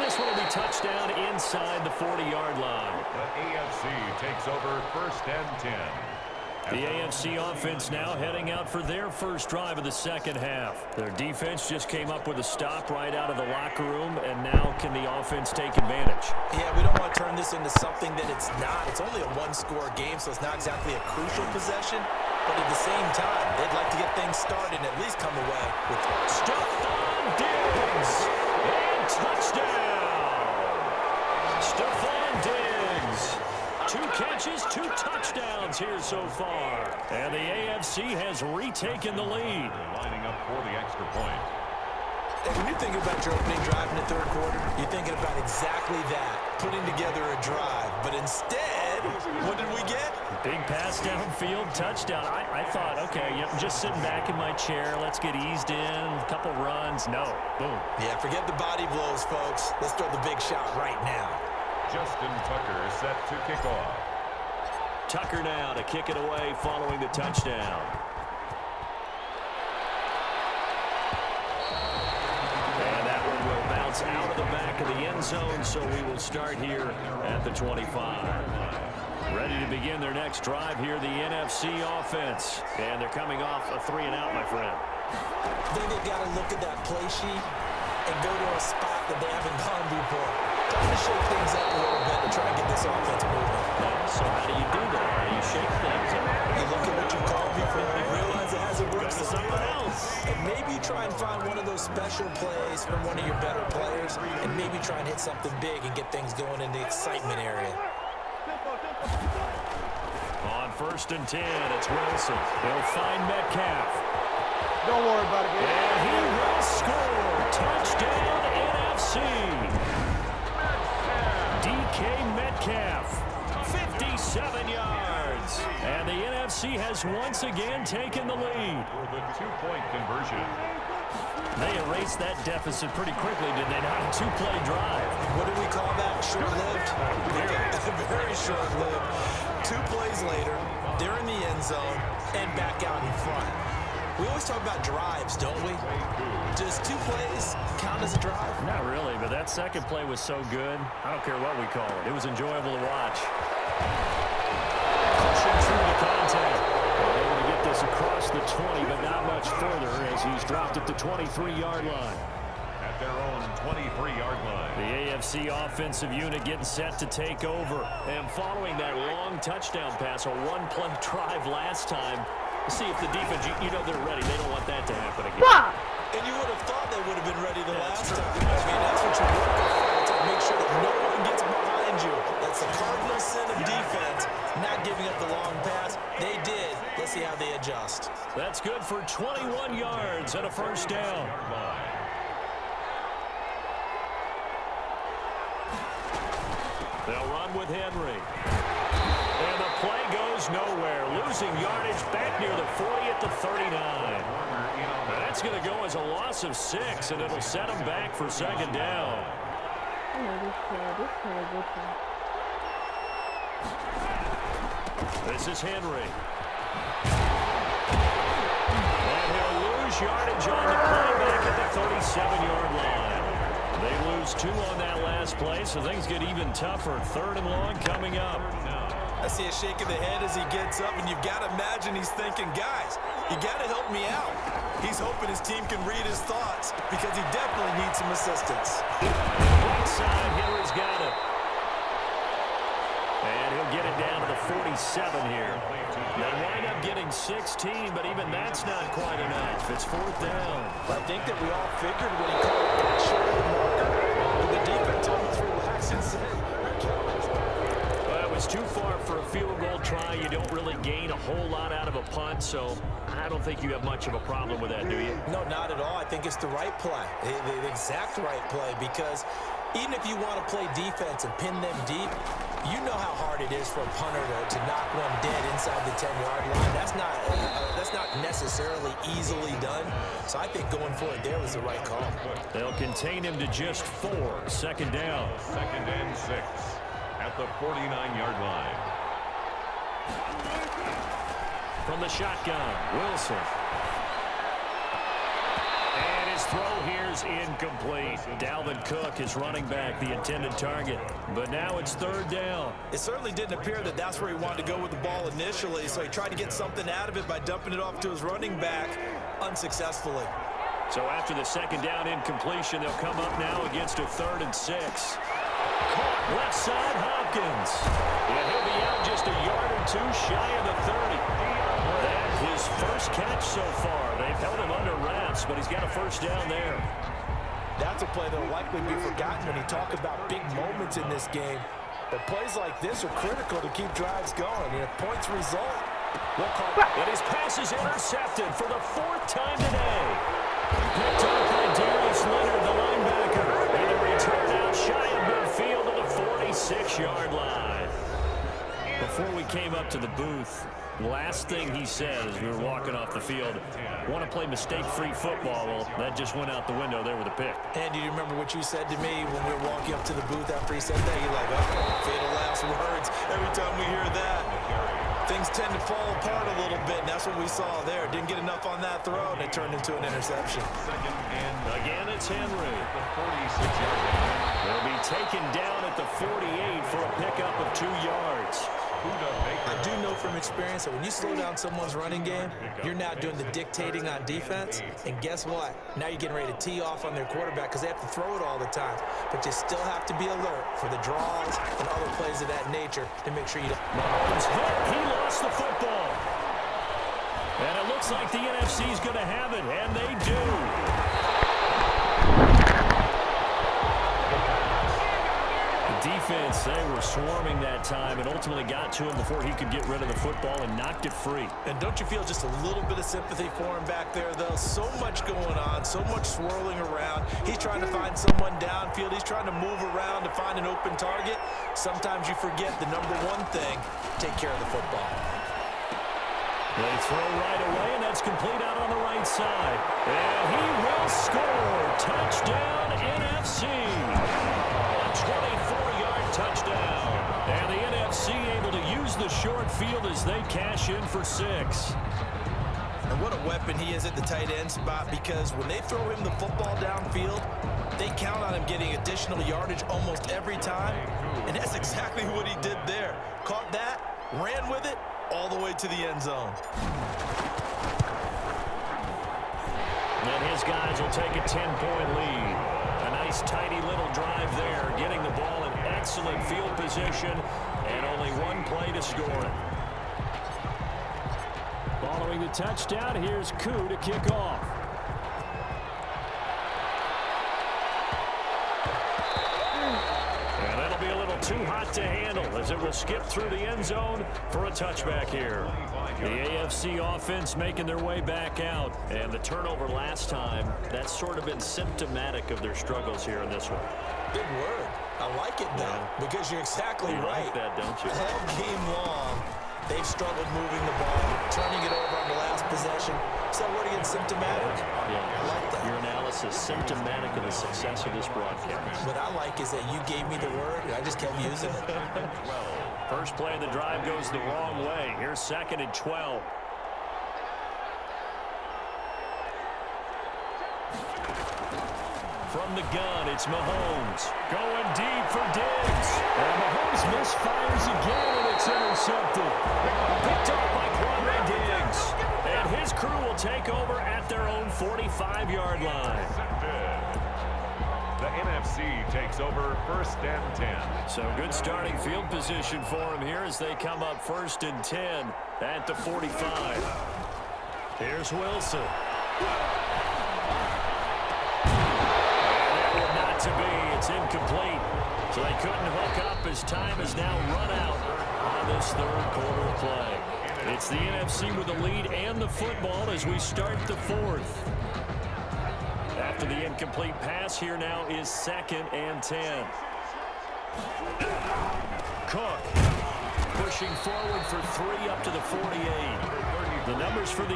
this one will be touchdown inside the 40-yard line. The AFC takes over 1st and 10. The AFC offense now heading out for their first drive of the second half. Their defense just came up with a stop right out of the locker room, and now can the offense take advantage? Yeah, we don't want to turn this into something that it's not. It's only a one-score game, so it's not exactly a crucial possession. But at the same time, they'd like to get things started and at least come away with Stephon Diggs and touchdown. Stephon Diggs. 2 catches, 2 touchdowns here so far. And the AFC has retaken the lead. Lining up for the extra point. And when you think about your opening drive in the third quarter, you're thinking about exactly that, putting together a drive. But instead, what did we get? Big pass downfield, touchdown. I thought, okay, yep, just sitting back in my chair. Let's get eased in, a couple runs. No, boom. Yeah, forget the body blows, folks. Let's throw the big shot right now. Justin Tucker is set to kick off. Tucker now to kick it away following the touchdown. And that one will bounce out of the back of the end zone, so we will start here at the 25. Ready to begin their next drive here, the NFC offense. And they're coming off a 3-and-out, my friend. I think they've got to look at that play sheet and go to a spot that they haven't gone before. Time to shake things up a little bit to try and get this offense moving. So how do you do that? How do you shake things up? You look at what you called before, realize it hasn't worked Go to something else. and maybe try and find one of those special plays from one of your better players, and maybe try and hit something big and get things going in the excitement area. On 1st and 10, it's Wilson. He'll find Metcalf. Don't worry about it, man. And he will score. Touchdown, NFC. DK Metcalf, 57 yards. And the NFC has once again taken the lead. For the 2-point conversion. They erased that deficit pretty quickly, did they not? A 2-play drive. What do we call that? Short-lived? Very short-lived. 2 plays later, they're in the end zone and back out in front. We always talk about drives, don't we? Does 2 plays count as a drive? Not really, but that second play was so good. I don't care what we call it. It was enjoyable to watch. Pushing through the contact. Able to get this across the 20, but not much further as he's dropped at the 23-yard line. At their own 23-yard line. The AFC offensive unit getting set to take over. And following that long touchdown pass, a 1-play drive last time, see if the defense, you know they're ready. They don't want that to happen again. And you would have thought they would have been ready the last time. I mean, that's what you're working for, to make sure that no one gets behind you. That's the cardinal sin of defense, not giving up the long pass. They did. Let's see how they adjust. That's good for 21 yards and a first down. They'll run with Henry. And the play goes nowhere. Losing yardage back near the 40 at the 39. That's going to go as a loss of 6, and it'll set them back for second down. This is Henry. And he'll lose yardage on the play back at the 37-yard line. They lose 2 on that last play, so things get even tougher. 3rd and long coming up. I see a shake of the head as he gets up, and you've got to imagine he's thinking, guys, you got to help me out. He's hoping his team can read his thoughts because he definitely needs some assistance. Right side, Henry's got it. And he'll get it down to the 47 here. They wind up getting 16, but even that's not quite enough. It's 4th down. I think that we all figured when he called that short of the marker, the defense almost relaxed and said, well, it was too far for a field goal try. You don't really gain a whole lot out of a punt, so I don't think you have much of a problem with that, do you? no, not at all. I think it's the right play, the exact right play, because even if you want to play defense and pin them deep, you know how hard it is for a punter to knock one dead inside the 10-yard line. That's not necessarily easily done. So I think going for it there was the right call. They'll contain him to just 4. Second down. 2nd and 6 at the 49-yard line. From the shotgun, Wilson. And his throw here's incomplete. Dalvin Cook is running back, the intended target. But now it's third down. It certainly didn't appear that that's where he wanted to go with the ball initially, so he tried to get something out of it by dumping it off to his running back unsuccessfully. So after the second down incompletion, they'll come up now against a 3rd and 6. Caught left side, Hopkins. And he'll be out just a yard or two shy of the 30. That's his first catch so far. They've held him under wraps, but he's got a first down there. That's a play that will likely be forgotten when you talk about big moments in this game. But plays like this are critical to keep drives going. And if points result, we'll call it. And his pass is intercepted for the 4th time today. Picked up by Darius Leonard, the linebacker. And a return out shy of midfield to the 46-yard line. Before we came up to the booth, last thing he said as we were walking off the field, want to play mistake-free football. Well, that just went out the window there with a pick. And do you remember what you said to me when we were walking up to the booth after he said that? You're like, okay, fatal last words. Every time we hear that, things tend to fall apart a little bit, and that's what we saw there. Didn't get enough on that throw, and it turned into an interception. Again, it's Henry. He'll be taken down at the 48 for a pickup of 2 yards. I do know from experience that when you slow down someone's running game, you're now doing the dictating on defense. And guess what? Now you're getting ready to tee off on their quarterback because they have to throw it all the time. But you still have to be alert for the draws and other plays of that nature to make sure you don't. Mahomes hit. He lost the football. And it looks like the NFC is going to have it, and they do. Defense, they were swarming that time and ultimately got to him before he could get rid of the football and knocked it free. And don't you feel just a little bit of sympathy for him back there, though? So much going on, so much swirling around. He's trying to find someone downfield. He's trying to move around to find an open target. Sometimes you forget the number one thing, take care of the football. They throw right away, and that's complete out on the right side. And he will score. Touchdown, NFC. 24-yard touchdown. And the NFC able to use the short field as they cash in for 6. And what a weapon he is at the tight end spot, because when they throw him the football downfield, they count on him getting additional yardage almost every time. And that's exactly what he did there. Caught that, ran with it, all the way to the end zone. And his guys will take a 10-point lead. A nice, tidy little drive there, getting the ball in excellent field position, and only one play to score it. Following the touchdown, here's Koo to kick off. And that'll be a little too hot to handle as it will skip through the end zone for a touchback here. The AFC offense making their way back out, and the turnover last time, that's sort of been symptomatic of their struggles here in this one. Big word. I like it now, because you're exactly right. You like that, don't you? All game long, they've struggled moving the ball, turning it over on the last possession. Is that word again, symptomatic? Yeah. I like that. Your analysis, symptomatic of the success of this broadcast. What I like is that you gave me the word, and I just kept using it. First play of the drive goes the wrong way. Here's 2nd and 12. From the gun, it's Mahomes. Going deep for Diggs. And Mahomes misfires again, and it's intercepted. Picked up by Quandre Diggs. And his crew will take over at their own 45-yard line. The NFC takes over 1st and 10. So good starting field position for him here as they come up 1st and 10 at the 45. Here's Wilson. And that one not to be. It's incomplete. So they couldn't hook up as time is now run out on this 3rd quarter play. It's the NFC with the lead and the football as we start the 4th. After the incomplete pass, here now is 2nd and 10. Cook pushing forward for 3 up to the 48. The numbers for the